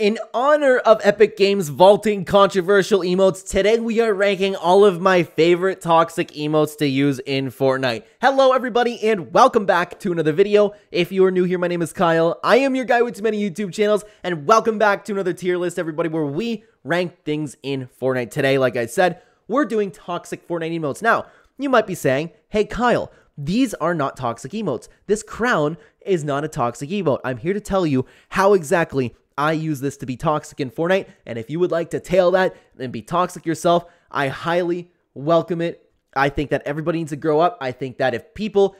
In honor of Epic Games vaulting controversial emotes, today we are ranking all of my favorite toxic emotes to use in Fortnite. Hello everybody and welcome back to another video. If you are new here, my name is Kyle. I am your guy with too many YouTube channels, and welcome back to another tier list, everybody, where we rank things in Fortnite. Today, like I said, we're doing toxic Fortnite emotes. Now, you might be saying, hey Kyle, these are not toxic emotes. This crown is not a toxic emote. I'm here to tell you how exactly I use this to be toxic in Fortnite, and if you would like to tail that and be toxic yourself, I highly welcome it. I think that everybody needs to grow up. I think that if people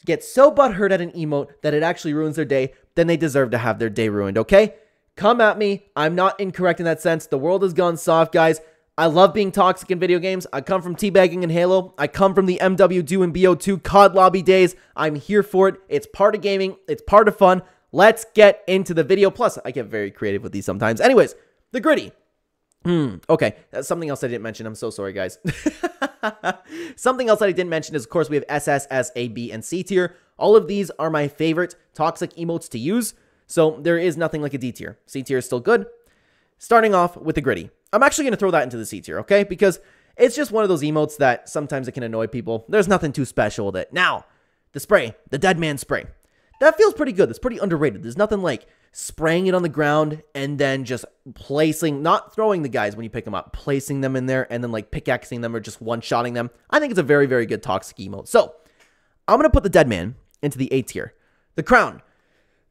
get so butthurt at an emote that it actually ruins their day, then they deserve to have their day ruined, okay? Come at me. I'm not incorrect in that sense. The world has gone soft, guys. I love being toxic in video games. I come from teabagging in Halo. I come from the MW2 and BO2 COD lobby days. I'm here for it. It's part of gaming. It's part of fun. Let's get into the video. Plus, I get very creative with these sometimes. Anyways, the gritty. Okay, that's something else I didn't mention. I'm so sorry, guys. Something else that I didn't mention is, of course, we have SS, S, A, B, and C tier. All of these are my favorite toxic emotes to use. So there is nothing like a D tier. C tier is still good. Starting off with the gritty. I'm actually going to throw that into the C tier, okay? Because it's just one of those emotes that sometimes it can annoy people. There's nothing too special with it. Now, the spray, the dead man spray. That feels pretty good. It's pretty underrated. There's nothing like spraying it on the ground and then just placing, not throwing the guys when you pick them up, placing them in there and then like pickaxing them or just one-shotting them. I think it's a very, very good toxic emote. So, I'm going to put the dead man into the A tier. The crown.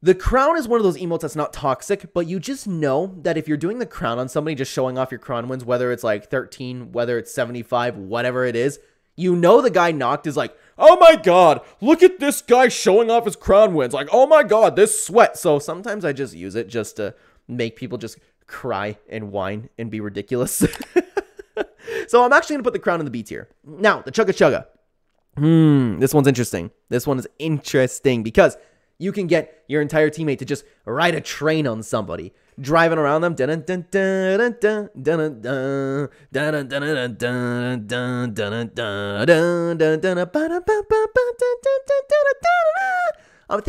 The crown is one of those emotes that's not toxic, but you just know that if you're doing the crown on somebody, just showing off your crown wins, whether it's like 13, whether it's 75, whatever it is, you know the guy knocked is like, oh my god, look at this guy showing off his crown wins. Like, oh my god, this sweat. So sometimes I just use it just to make people just cry and whine and be ridiculous. So I'm actually going to put the crown in the B tier. Now, the chugga chugga. This one's interesting. This one is interesting because you can get your entire teammate to just ride a train on somebody, driving around them. I think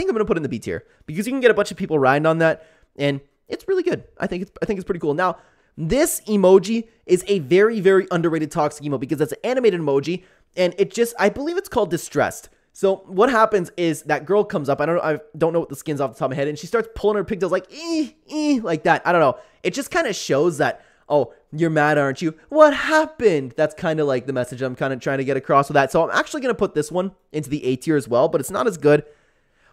I'm gonna put it in the B tier because you can get a bunch of people riding on that, and it's really good. I think it's pretty cool. Now, this emoji is a very, very underrated toxic emote because it's an animated emoji, and I believe it's called distressed. So what happens is that girl comes up. I don't know what the skin's off the top of my head, and she starts pulling her pigtails like like that. I don't know. It just kind of shows that, oh, you're mad, aren't you? What happened? That's kind of like the message I'm kind of trying to get across with that. So I'm actually gonna put this one into the A tier as well, but it's not as good.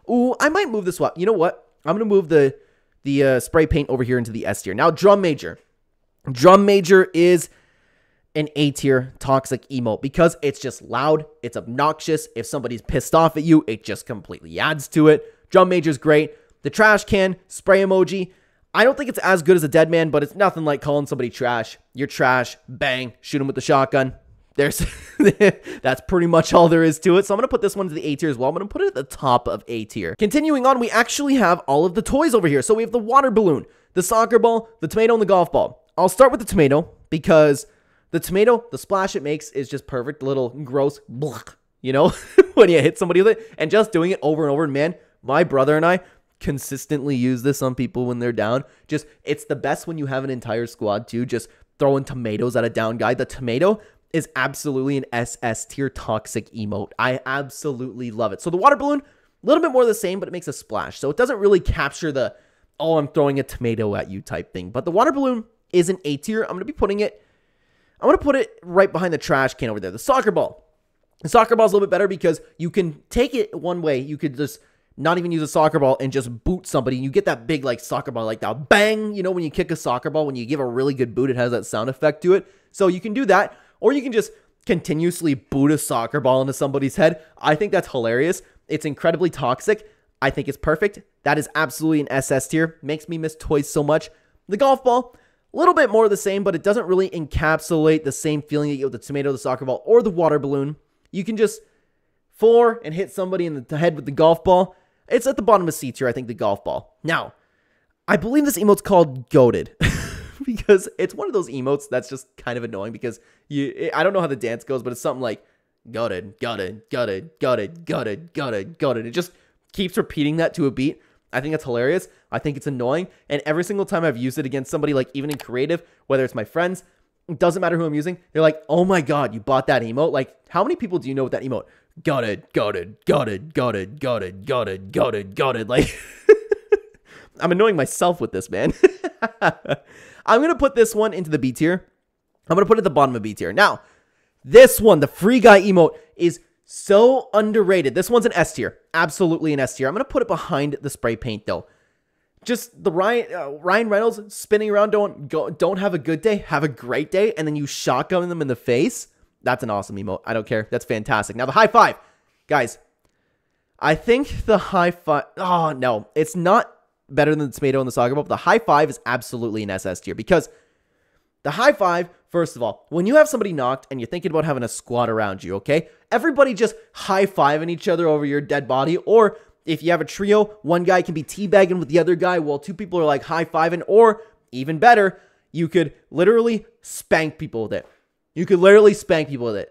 Ooh, I might move this one. You know what? I'm gonna move the spray paint over here into the S tier. Now, drum major. Drum major is an A tier toxic emote because it's just loud, it's obnoxious. If somebody's pissed off at you, it just completely adds to it. Drum major's great. The trash can spray emoji, I don't think it's as good as a dead man, but it's nothing like calling somebody trash. You're trash, bang, shoot him with the shotgun. That's pretty much all there is to it. So I'm going to put this one to the A tier as well. I'm going to put it at the top of A tier. Continuing on, we actually have all of the toys over here. So we have the water balloon, the soccer ball, the tomato, and the golf ball. I'll start with the tomato because the tomato, the splash it makes is just perfect. Little gross, you know, when you hit somebody with it. And just doing it over and over. And man, my brother and I consistently use this on people when they're down. Just, it's the best when you have an entire squad too. Just throwing tomatoes at a down guy. The tomato is absolutely an SS tier toxic emote. I absolutely love it. So the water balloon, a little bit more of the same, but it makes a splash. So it doesn't really capture the, oh, I'm throwing a tomato at you type thing. But the water balloon is an A tier. I'm going to put it right behind the trash can over there. The soccer ball. The soccer ball is a little bit better because you can take it one way. You could just not even use a soccer ball and just boot somebody. You get that big like soccer ball like that. Bang! You know, when you kick a soccer ball, when you give a really good boot, it has that sound effect to it. So you can do that. Or you can just continuously boot a soccer ball into somebody's head. I think that's hilarious. It's incredibly toxic. I think it's perfect. That is absolutely an SS tier. Makes me miss toys so much. The golf ball, a little bit more of the same, but it doesn't really encapsulate the same feeling you get with the tomato, the soccer ball, or the water balloon. You can just floor and hit somebody in the head with the golf ball. It's at the bottom of C tier, I think, the golf ball. Now, I believe this emote's called Goated. Because it's one of those emotes that's just kind of annoying because I don't know how the dance goes, but it's something like gutted, gutted, gutted, gutted, gutted, gutted, gutted. It just keeps repeating that to a beat. I think that's hilarious. I think it's annoying. And every single time I've used it against somebody, like even in creative, whether it's my friends, it doesn't matter who I'm using, they're like, oh my God, you bought that emote? Like, how many people do you know with that emote? Got it. Like, I'm annoying myself with this, man. I'm going to put this one into the B tier. I'm going to put it at the bottom of B tier. Now, this one, the free guy emote, is so underrated. This one's an S tier. Absolutely an S tier. I'm going to put it behind the spray paint, though. Just the Ryan Reynolds spinning around, don't have a good day, have a great day, and then you shotgun them in the face. That's an awesome emote. I don't care. That's fantastic. Now, the high five. Guys, I think the high five... Oh, no. It's not better than the tomato and the saga bowl, but the high five is absolutely an SS tier because the high five, first of all, when you have somebody knocked and you're thinking about having a squad around you, okay? Everybody just high-fiving each other over your dead body, or... if you have a trio, one guy can be teabagging with the other guy while two people are like high-fiving, or even better, you could literally spank people with it. You could literally spank people with it.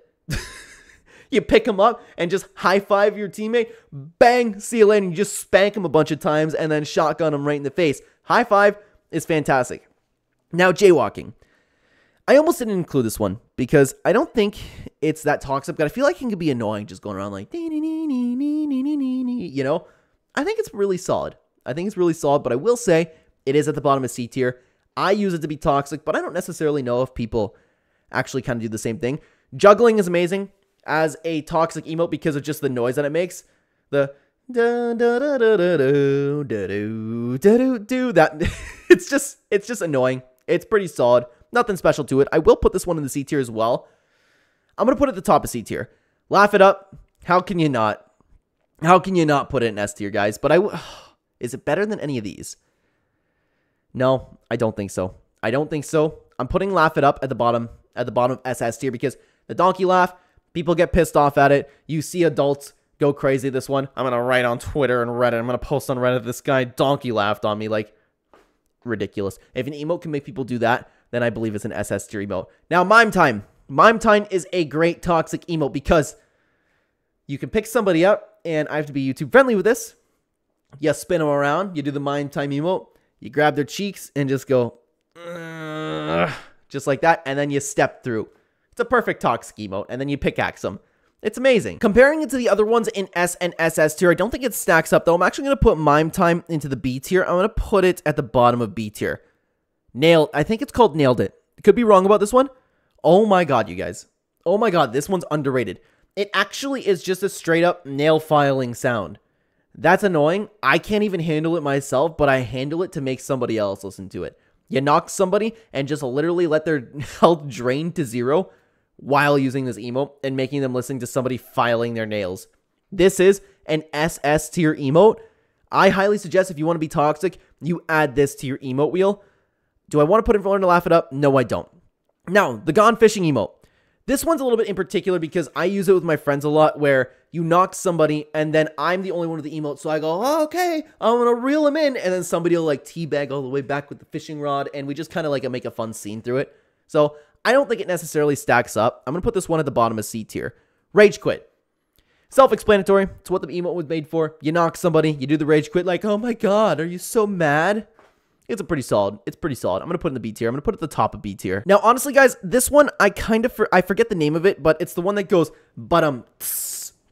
You pick them up and just high-five your teammate, bang, see you later, and you just spank them a bunch of times and then shotgun them right in the face. High five is fantastic. Now, jaywalking. I almost didn't include this one because I don't think it's that toxic, but I feel like it can be annoying just going around like, you know? I think it's really solid. I think it's really solid, but I will say it is at the bottom of C tier. I use it to be toxic, but I don't necessarily know if people actually kind of do the same thing. Juggling is amazing as a toxic emote because of just the noise that it makes. The that it's just annoying. It's pretty solid. Nothing special to it. I will put this one in the C tier as well. I'm going to put it at the top of C tier. Laugh it up. How can you not? How can you not put it in S tier, guys? But is it better than any of these? No, I don't think so. I don't think so. I'm putting Laugh It Up at the bottom of SS tier because the donkey laugh, people get pissed off at it. You see adults go crazy this one. I'm going to write on Twitter and Reddit. I'm going to post on Reddit, this guy donkey laughed on me. Like, ridiculous. If an emote can make people do that, then I believe it's an SS tier emote. Now, Mime Time. Mime Time is a great toxic emote because you can pick somebody up, and I have to be YouTube friendly with this. You spin them around. You do the Mime Time emote. You grab their cheeks and just go, just like that, and then you step through. It's a perfect toxic emote, and then you pickaxe them. It's amazing. Comparing it to the other ones in S and SS tier, I don't think it stacks up, though. I'm actually going to put Mime Time into the B tier. I'm going to put it at the bottom of B tier. Nailed. I think it's called Nailed It. Could be wrong about this one. Oh my God, you guys. Oh my God, this one's underrated. It actually is just a straight up nail filing sound. That's annoying. I can't even handle it myself, but I handle it to make somebody else listen to it. You knock somebody and just literally let their health drain to 0 while using this emote and making them listen to somebody filing their nails. This is an SS tier emote. I highly suggest if you want to be toxic, you add this to your emote wheel. Do I want to put it in front to Laugh It Up? No, I don't. Now, the Gone Fishing emote. This one's a little bit in particular because I use it with my friends a lot where you knock somebody and then I'm the only one with the emote. So I go, oh, okay, I'm going to reel him in. And then somebody will like teabag all the way back with the fishing rod. And we just kind of like make a fun scene through it. So I don't think it necessarily stacks up. I'm going to put this one at the bottom of C tier. Rage Quit. Self-explanatory. It's what the emote was made for. You knock somebody, you do the Rage Quit like, oh my God, are you so mad? It's pretty solid. It's pretty solid. I'm going to put it in the B tier. I'm going to put it at the top of B tier. Now, honestly, guys, this one, I forget the name of it, but it's the one that goes,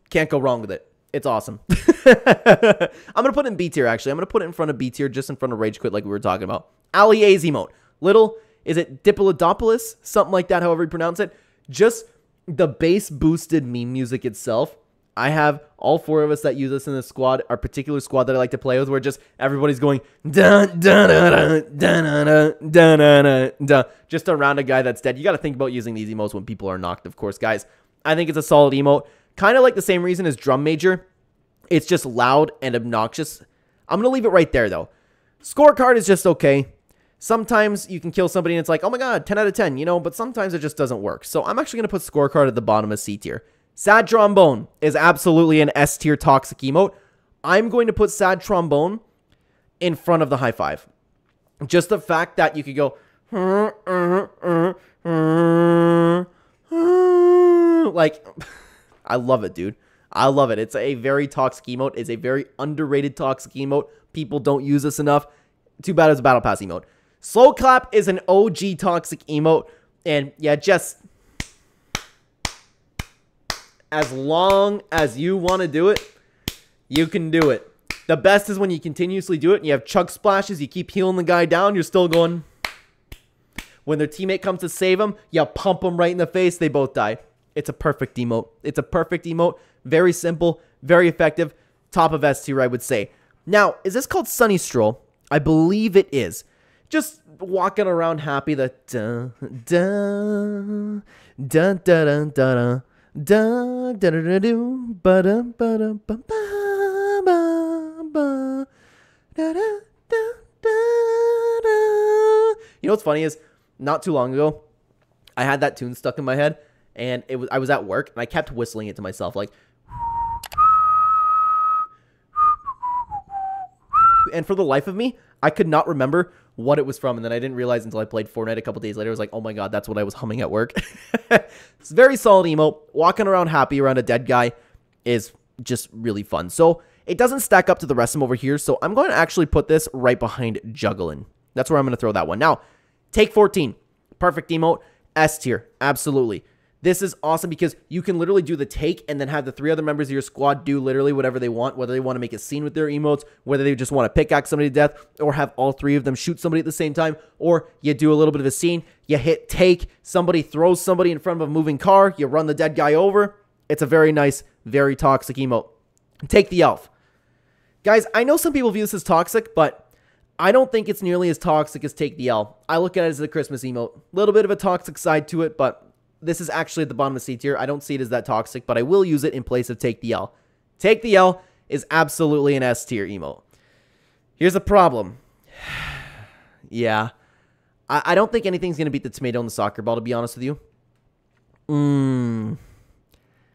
can't go wrong with it. It's awesome. I'm going to put it in B tier, actually. I'm going to put it in front of B tier, just in front of Rage Quit like we were talking about. Ali A's emote. Little, is it Diplodopoulos? Something like that, however you pronounce it. Just the bass boosted meme music itself. I have all 4 of us that use this in the squad, our particular squad that I like to play with, where just everybody's going dun dun dun dun dun dun dun dun, just around a guy that's dead. You got to think about using these emotes when people are knocked, of course, guys. I think it's a solid emote, kind of like the same reason as Drum Major. It's just loud and obnoxious. I'm gonna leave it right there though. Scorecard is just okay. Sometimes you can kill somebody and it's like, oh my God, 10 out of 10, you know, but sometimes it just doesn't work. So I'm actually gonna put Scorecard at the bottom of C tier. Sad Trombone is absolutely an S tier toxic emote. I'm going to put Sad Trombone in front of the high five. Just the fact that you could go like, I love it, dude. I love it. It's a very toxic emote. It's a very underrated toxic emote. People don't use this enough. Too bad it's a battle pass emote. Slow clap is an OG toxic emote. And yeah, just as long as you want to do it, you can do it. The best is when you continuously do it and you have chug splashes, you keep healing the guy down, you're still going. When their teammate comes to save them, you pump them right in the face, they both die. It's a perfect emote. It's a perfect emote. Very simple, very effective. Top of S tier, I would say. Now, is this called Sunny Stroll? I believe it is. Just walking around happy, the da da da da da da da da da do ba da ba da ba ba ba da da da da. You know what's funny is, not too long ago, I had that tune stuck in my head, and I was at work, and I kept whistling it to myself, like, and for the life of me, I could not remember what it was from, and then I didn't realize until I played Fortnite a couple days later. I was like, oh my god, that's what I was humming at work. It's a very solid emote. Walking around happy around a dead guy is just really fun. So it doesn't stack up to the rest of them over here, so I'm going to actually put this right behind Juggling. That's where I'm going to throw that one. Now, Take 14. Perfect emote. S tier. Absolutely. This is awesome because you can literally do the take and then have the 3 other members of your squad do literally whatever they want, whether they want to make a scene with their emotes, whether they just want to pickaxe somebody to death, or have all 3 of them shoot somebody at the same time, or you do a little bit of a scene, you hit take, somebody throws somebody in front of a moving car, you run the dead guy over. It's a very nice, very toxic emote. Take the elf. Guys, I know some people view this as toxic, but I don't think it's nearly as toxic as Take the L. I look at it as a Christmas emote. A little bit of a toxic side to it, but this is actually at the bottom of C tier. I don't see it as that toxic, but I will use it in place of Take the L. Take the L is absolutely an S tier emote. Here's the problem. Yeah. I don't think anything's going to beat the tomato and the soccer ball, to be honest with you.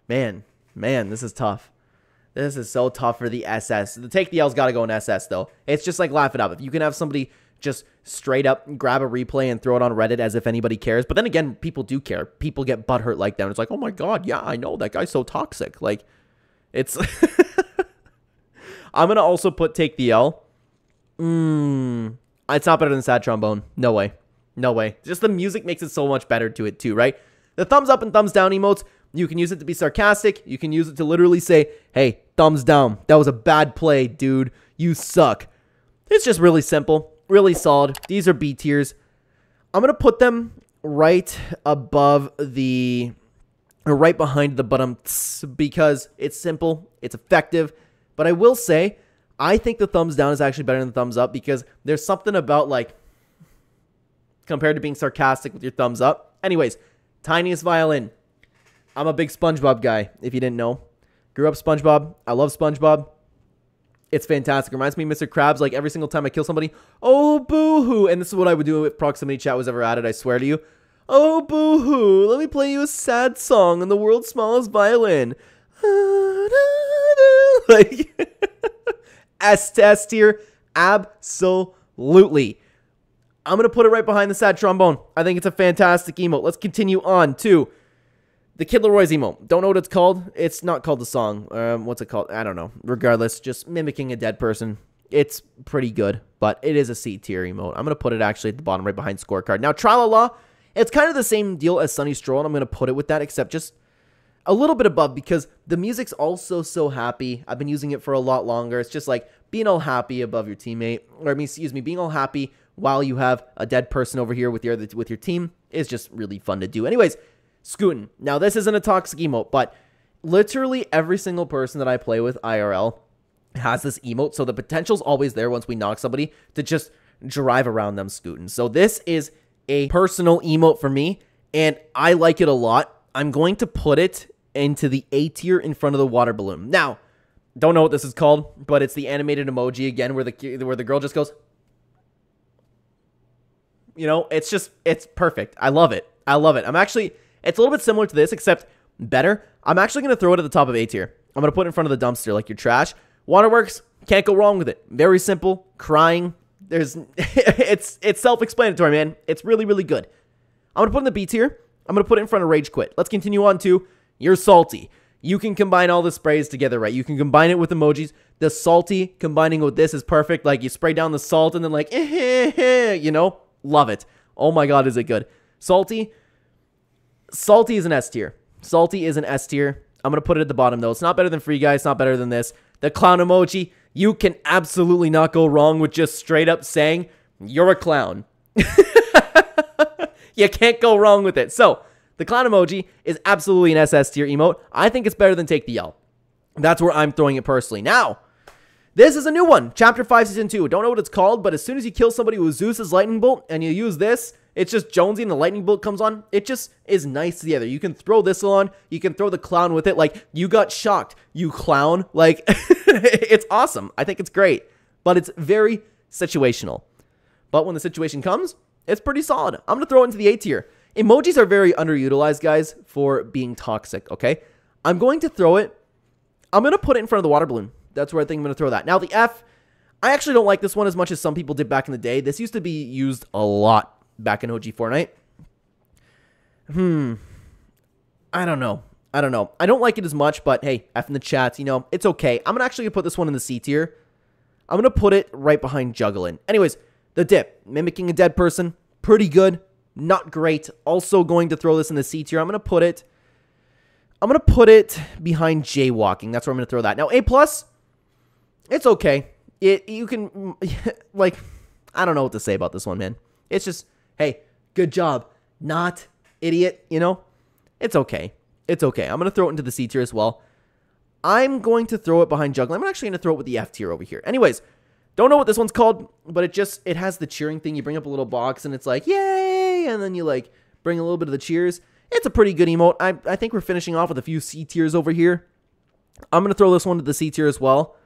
Man, this is tough. This is so tough for the SS. The Take the L's got to go in SS, though. It's just like laugh it up. If you can have somebody just straight up grab a replay and throw it on Reddit as if anybody cares. But then again, people do care. People get butthurt like that. It's like, oh my god, yeah, I know. That guy's so toxic. Like, it's... I'm going to also put Take the L. It's not better than Sad Trombone. No way. No way. Just the music makes it so much better to it too, right? The thumbs up and thumbs down emotes, you can use it to be sarcastic. You can use it to literally say, hey, thumbs down. That was a bad play, dude. You suck. It's just really simple, really solid. These are B tiers. I'm going to put them right above the, or right behind the bottom because it's simple, it's effective. But I will say, I think the thumbs down is actually better than the thumbs up because there's something about like, compared to being sarcastic with your thumbs up. Anyways, Tiniest Violin. I'm a big SpongeBob guy, if you didn't know. Grew up SpongeBob. I love SpongeBob. It's fantastic. Reminds me of Mr. Krabs. Like every single time I kill somebody, oh, boo-hoo. And this is what I would do if proximity chat was ever added, I swear to you. Oh, boo-hoo. Let me play you a sad song on the world's smallest violin. Like, S tier. Absolutely. I'm going to put it right behind the Sad Trombone. I think it's a fantastic emote. Let's continue on to the Kid Leroy's emote. Don't know what it's called. It's not called the song. What's it called? I don't know. Regardless, just mimicking a dead person. It's pretty good, but it is a C tier emote. I'm going to put it actually at the bottom right behind Scorecard. Now, Tralala, it's kind of the same deal as Sunny Stroll, and I'm going to put it with that, except just a little bit above because the music's also so happy. I've been using it for a lot longer. It's just like being all happy above your teammate, or being all happy while you have a dead person over here with your team is just really fun to do. Anyways, Scootin'. Now, this isn't a toxic emote, but literally every single person that I play with IRL has this emote, so the potential's always there once we knock somebody to just drive around them scootin'. So this is a personal emote for me, and I like it a lot. I'm going to put it into the A tier in front of the water balloon. Now, don't know what this is called, but it's the animated emoji again where the girl just goes... You know, it's perfect. I love it. I love it. It's a little bit similar to this, except better. I'm actually going to throw it at the top of A tier. I'm going to put it in front of the dumpster like your trash. Waterworks, can't go wrong with it. Very simple. Crying. It's self-explanatory, man. It's really, really good. I'm going to put it in the B tier. I'm going to put it in front of Rage Quit. Let's continue on to You're Salty. you can combine all the sprays together, right? You can combine it with emojis. The salty combining with this is perfect. Like, you spray down the salt and then like, you know, love it. Oh my God, is it good? Salty is an S tier. Salty is an S tier. I'm going to put it at the bottom, though. It's not better than Free Guy. It's not better than this. The clown emoji, you can absolutely not go wrong with just straight up saying, you're a clown. You can't go wrong with it. So, the clown emoji is absolutely an SS tier emote. I think it's better than Take the L. That's where I'm throwing it personally. Now, this is a new one. Chapter 5, Season 2. Don't know what it's called, but as soon as you kill somebody with Zeus's lightning bolt and you use this, it's just Jonesy and the lightning bolt comes on. It just is nice together. You can throw this on. You can throw the clown with it. Like, you got shocked, you clown. Like, it's awesome. I think it's great, but it's very situational. But when the situation comes, it's pretty solid. I'm going to throw it into the A tier. Emojis are very underutilized, guys, for being toxic, okay? I'm going to throw it. I'm going to put it in front of the water balloon. That's where I think I'm going to throw that. Now, the F, I actually don't like this one as much as some people did back in the day. This used to be used a lot back in OG Fortnite. I don't know. I don't like it as much, but hey, F in the chats, you know, it's okay. I'm actually going to put this one in the C tier. I'm going to put it right behind Juggling. Anyways, the dip, mimicking a dead person, pretty good, not great. Also going to throw this in the C tier. I'm going to put it behind Jaywalking. That's where I'm going to throw that. Now, A+, it's okay. You can, like, I don't know what to say about this one, man. It's just, hey, good job. Not idiot, you know? It's okay. It's okay. I'm going to throw it into the C tier as well. I'm going to throw it behind Juggling. I'm actually going to throw it with the F tier over here. Anyways, don't know what this one's called, but it has the cheering thing. You bring up a little box and it's like, yay! And then you like bring a little bit of the cheers. It's a pretty good emote. I think we're finishing off with a few C tiers over here. I'm going to throw this one to the C tier as well.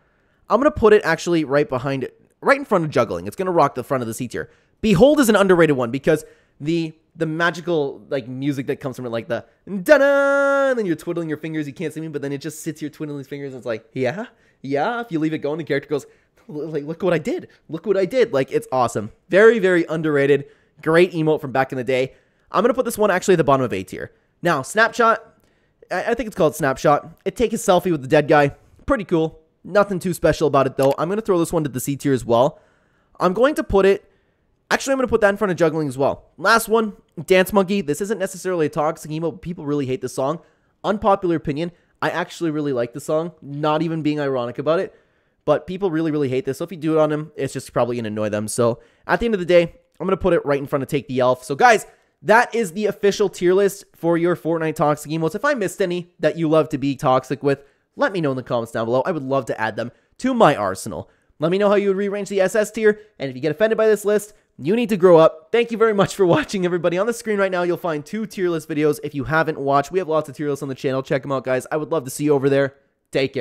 I'm going to put it actually right behind it, right in front of Juggling. It's going to rock the front of the C tier. Behold is an underrated one because the magical like music that comes from it, like the da-da, and then you're twiddling your fingers. You can't see me, but then it just sits here twiddling his fingers. And it's like, yeah. If you leave it going, the character goes, like, look what I did. Look what I did. Like, it's awesome. Very, very underrated. Great emote from back in the day. I'm going to put this one actually at the bottom of A tier. Now, Snapshot. I think it's called Snapshot. It takes a selfie with the dead guy. Pretty cool. Nothing too special about it, though. I'm going to throw this one to the C tier as well. I'm going to put it... Actually, I'm going to put that in front of Juggling as well. Last one, Dance Monkey. This isn't necessarily a toxic emote. People really hate this song. Unpopular opinion. I actually really like the song. Not even being ironic about it. But people really, really hate this. So if you do it on them, it's just probably going to annoy them. So at the end of the day, I'm going to put it right in front of Take the Elf. So guys, that is the official tier list for your Fortnite toxic emotes. If I missed any that you love to be toxic with, let me know in the comments down below. I would love to add them to my arsenal. Let me know how you would rearrange the SS tier. And if you get offended by this list, you need to grow up. Thank you very much for watching, everybody. On the screen right now, you'll find 2 tier list videos. If you haven't watched, we have lots of tier lists on the channel. Check them out, guys. I would love to see you over there. Take care.